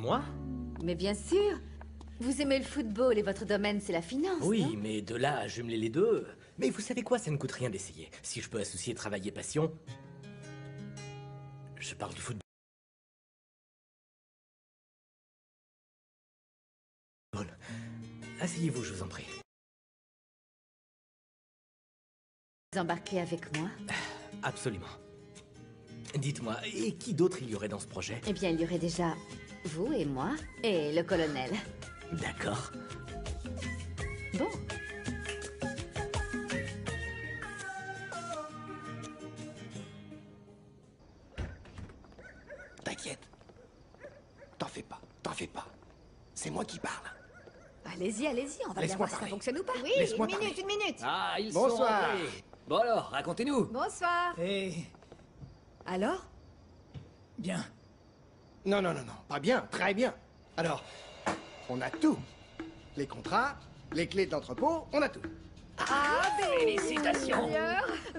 Moi? Mais bien sûr. Vous aimez le football et votre domaine, c'est la finance, Oui, non? mais de là à jumeler les deux... Mais vous savez quoi, ça ne coûte rien d'essayer. Si je peux associer travail et passion... Je parle du football. Asseyez-vous, je vous en prie. Vous embarquez avec moi? Absolument. Dites-moi, et qui d'autre il y aurait dans ce projet? Eh bien, il y aurait déjà vous et moi, et le colonel. D'accord. Bon. T'inquiète. T'en fais pas, t'en fais pas. C'est moi qui parle. Allez-y, allez-y, on va bien Laisse-moi voir si ça parler. fonctionne ou pas. Oui, Laisse-moi Une minute, une minute. Ah, ils Bonsoir. sont rentrés. Bon alors, racontez-nous. Bonsoir. Alors? Bien. Non, non, non, non, pas bien, très bien. Alors, on a tout. Les contrats, les clés de l'entrepôt, on a tout. Félicitations.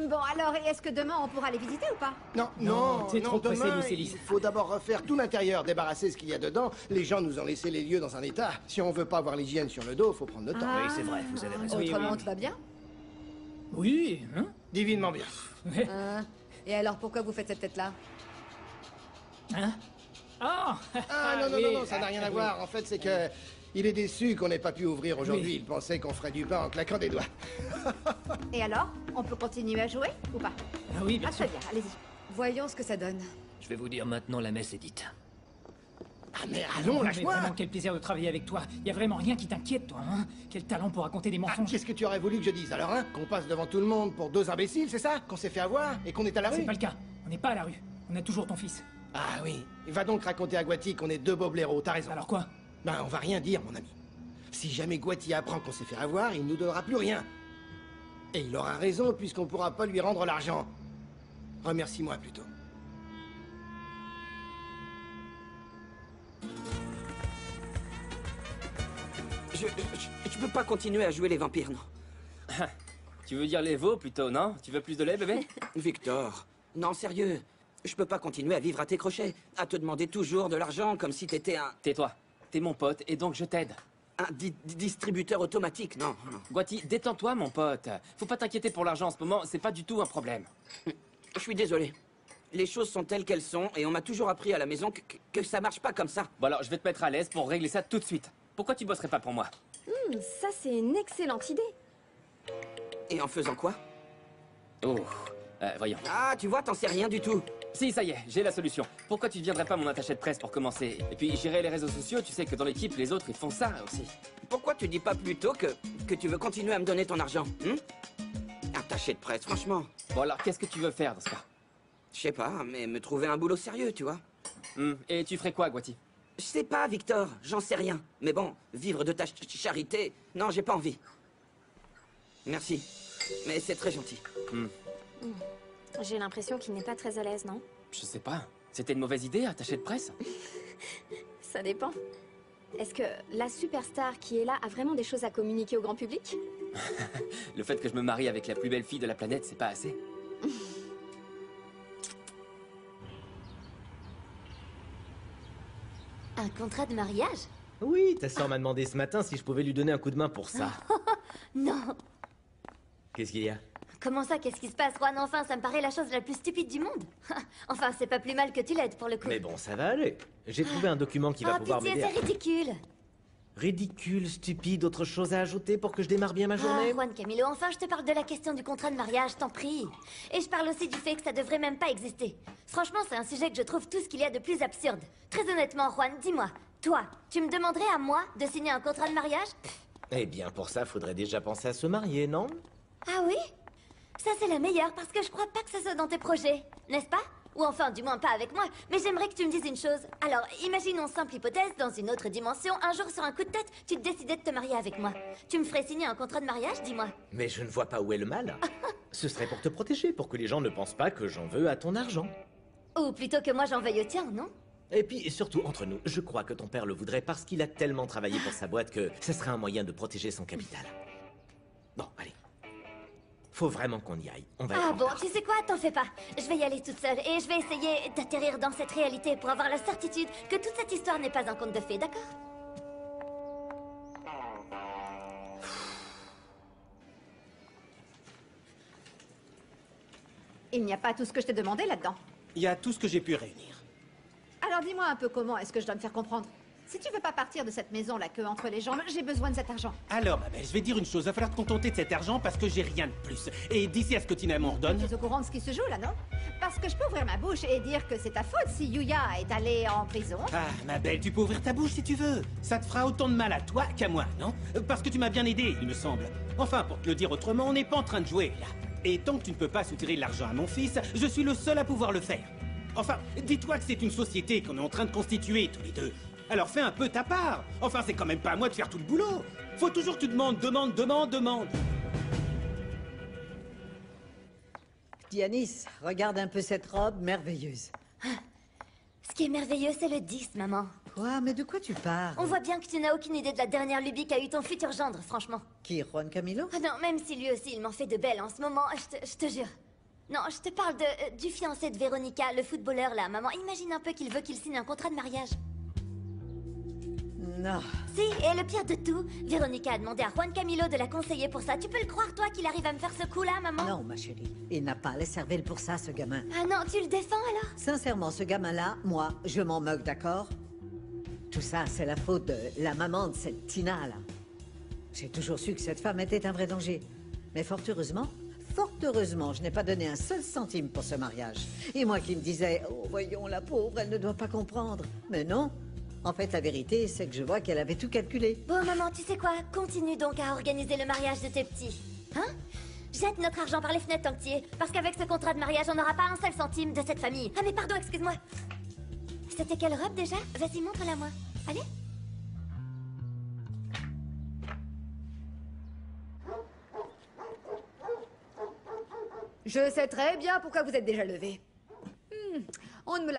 Bon, alors, est-ce que demain on pourra les visiter ou pas? Non, Non, t'es trop pressé, demain, Lucélis. il faut d'abord refaire tout l'intérieur, débarrasser ce qu'il y a dedans. Les gens nous ont laissé les lieux dans un état. Si on veut pas avoir l'hygiène sur le dos, faut prendre le temps. Oui, c'est vrai, vous avez raison. Autrement, tout va bien? Oui, hein? Divinement bien. Et alors, pourquoi vous faites cette tête-là? Hein? Ah! Ah non, non, oui, non, non, ça n'a rien à oui. voir. En fait, c'est que... Il est déçu qu'on n'ait pas pu ouvrir aujourd'hui. Oui. Il pensait qu'on ferait du pain en claquant des doigts. Et alors? On peut continuer à jouer ou pas? Ah oui, bien Ah, sûr. très bien, allez-y. Voyons ce que ça donne. Je vais vous dire maintenant, la messe est dite. Ah mais allons, Mais lâche-moi. vraiment, quel plaisir de travailler avec toi. Y a vraiment rien qui t'inquiète, toi, hein? Quel talent pour raconter des Ah, mensonges. qu'est-ce que tu aurais voulu que je dise alors, hein? Qu'on passe devant tout le monde pour deux imbéciles, c'est ça? Qu'on s'est fait avoir et qu'on est à la C'est rue? pas le cas. On n'est pas à la rue. On a toujours ton fils. Ah oui. Va donc raconter à Guati qu'on est deux bobleros, t'as raison. Alors quoi? Ben, on va rien dire, mon ami. Si jamais Guati apprend qu'on s'est fait avoir, il nous donnera plus rien. Et il aura raison, puisqu'on pourra pas lui rendre l'argent. Remercie-moi plutôt. Je peux pas continuer à jouer les vampires, non. Tu veux dire les veaux plutôt, non? Tu veux plus de lait, bébé? Victor, non, sérieux. Je peux pas continuer à vivre à tes crochets, à te demander toujours de l'argent comme si t'étais Tais-toi. T'es mon pote et donc je t'aide. un distributeur automatique, non. Non. Guati, détends-toi, mon pote. Faut pas t'inquiéter pour l'argent en ce moment, c'est pas du tout un problème. Je suis désolé. Les choses sont telles qu'elles sont et on m'a toujours appris à la maison que ça marche pas comme ça. Bon alors, je vais te mettre à l'aise pour régler ça tout de suite. Pourquoi tu bosserais pas pour moi? Ça, c'est une excellente idée. Et en faisant quoi? Oh, voyons. Ah, tu vois, t'en sais rien du tout. Si, ça y est, j'ai la solution. Pourquoi tu deviendrais pas mon attaché de presse pour commencer? Et puis, gérer les réseaux sociaux, tu sais que dans l'équipe, les autres, ils font ça aussi. Pourquoi tu dis pas plutôt que tu veux continuer à me donner ton argent, Attaché de presse, franchement. Bon alors, qu'est-ce que tu veux faire dans ce cas? Je sais pas, mais me trouver un boulot sérieux, tu vois. Et tu ferais quoi, Guati? Je sais pas, Victor, j'en sais rien. Mais bon, vivre de ta charité, non, j'ai pas envie. Merci, mais c'est très gentil. J'ai l'impression qu'il n'est pas très à l'aise, non? Je sais pas. C'était une mauvaise idée, attaché de presse? Ça dépend. Est-ce que la superstar qui est là a vraiment des choses à communiquer au grand public? Le fait que je me marie avec la plus belle fille de la planète, c'est pas assez? Un contrat de mariage? Oui, ta sœur m'a demandé ce matin si je pouvais lui donner un coup de main pour ça. Non. Qu'est-ce qu'il y a? Comment ça, qu'est-ce qui se passe, Juan? Enfin, ça me paraît la chose la plus stupide du monde. Enfin, c'est pas plus mal que tu l'aides, pour le coup. Mais bon, ça va aller. J'ai trouvé un document qui va Oh, pouvoir pitié, m'aider. c'est ridicule. Ridicule, stupide, autre chose à ajouter pour que je démarre bien ma journée? Juan Camilo, enfin, je te parle de la question du contrat de mariage, t'en prie. Et je parle aussi du fait que ça devrait même pas exister. Franchement, c'est un sujet que je trouve tout ce qu'il y a de plus absurde. Très honnêtement, Juan, dis-moi, toi, tu me demanderais à moi de signer un contrat de mariage? Eh bien, pour ça, faudrait déjà penser à se marier, non? Ah oui? Ça, c'est la meilleure, parce que je crois pas que ça soit dans tes projets, n'est-ce pas? Ou enfin, du moins pas avec moi, mais j'aimerais que tu me dises une chose. Alors, imaginons simple hypothèse, dans une autre dimension, un jour sur un coup de tête, tu te décidais de te marier avec moi. Tu me ferais signer un contrat de mariage, dis-moi? Mais je ne vois pas où est le mal. Ce serait pour te protéger, pour que les gens ne pensent pas que j'en veux à ton argent. Ou plutôt que moi j'en veuille au tien, non? Et puis, surtout, entre nous, je crois que ton père le voudrait parce qu'il a tellement travaillé pour sa boîte que ce serait un moyen de protéger son capital. Bon, allez. Faut vraiment qu'on y aille. On va y Ah prendre bon, l'argent. tu sais quoi, t'en fais pas. Je vais y aller toute seule et je vais essayer d'atterrir dans cette réalité pour avoir la certitude que toute cette histoire n'est pas un conte de fées, d'accord? Il n'y a pas tout ce que je t'ai demandé là-dedans. Il y a tout ce que j'ai pu réunir. Alors dis-moi un peu comment est-ce que je dois me faire comprendre. Si tu veux pas partir de cette maison la queue entre les jambes, j'ai besoin de cet argent. Alors, ma belle, je vais dire une chose. Va falloir te contenter de cet argent parce que j'ai rien de plus. Et d'ici à ce que Tina m'ordonne... Tu es au courant de ce qui se joue là, non? Parce que je peux ouvrir ma bouche et dire que c'est ta faute si Yuya est allée en prison. Ah, ma belle, tu peux ouvrir ta bouche si tu veux. Ça te fera autant de mal à toi qu'à moi, non? Parce que tu m'as bien aidé, il me semble. Enfin, pour te le dire autrement, on n'est pas en train de jouer, là. Et tant que tu ne peux pas soutirer l'argent à mon fils, je suis le seul à pouvoir le faire. Enfin, dis-toi que c'est une société qu'on est en train de constituer, tous les deux. Alors fais un peu ta part. Enfin, c'est quand même pas à moi de faire tout le boulot. Faut toujours que tu demandes. Dianis, regarde un peu cette robe merveilleuse. Ce qui est merveilleux, c'est le 10, maman. Quoi? Mais de quoi tu parles? On voit bien que tu n'as aucune idée de la dernière lubie qu'a eu ton futur gendre, franchement. Qui, Juan Camilo? Ah non, même si lui aussi, il m'en fait de belles en ce moment, je te jure. Non, je te parle du fiancé de Véronica, le footballeur, là, maman. Imagine un peu qu'il veut qu'il signe un contrat de mariage. Non. Si, et le pire de tout, Véronica a demandé à Juan Camilo de la conseiller pour ça. Tu peux le croire, toi, qu'il arrive à me faire ce coup-là, maman? Non, ma chérie. Il n'a pas les cervelles pour ça, ce gamin. Ah non, tu le défends, alors? Sincèrement, ce gamin-là, moi, je m'en moque, d'accord? Tout ça, c'est la faute de la maman de cette Tina, là. J'ai toujours su que cette femme était un vrai danger. Mais fort heureusement, je n'ai pas donné un seul centime pour ce mariage. Et moi qui me disais, oh, voyons, la pauvre, elle ne doit pas comprendre. Mais non. En fait, la vérité, c'est que je vois qu'elle avait tout calculé. Bon, maman, tu sais quoi? Continue donc à organiser le mariage de tes petits. Hein? Jette notre argent par les fenêtres tant que t'y es. Parce qu'avec ce contrat de mariage, on n'aura pas un seul centime de cette famille. Ah mais pardon, excuse-moi. C'était quelle robe déjà? Vas-y, montre-la moi. Allez. Je sais très bien pourquoi vous êtes déjà levé. On ne me l'a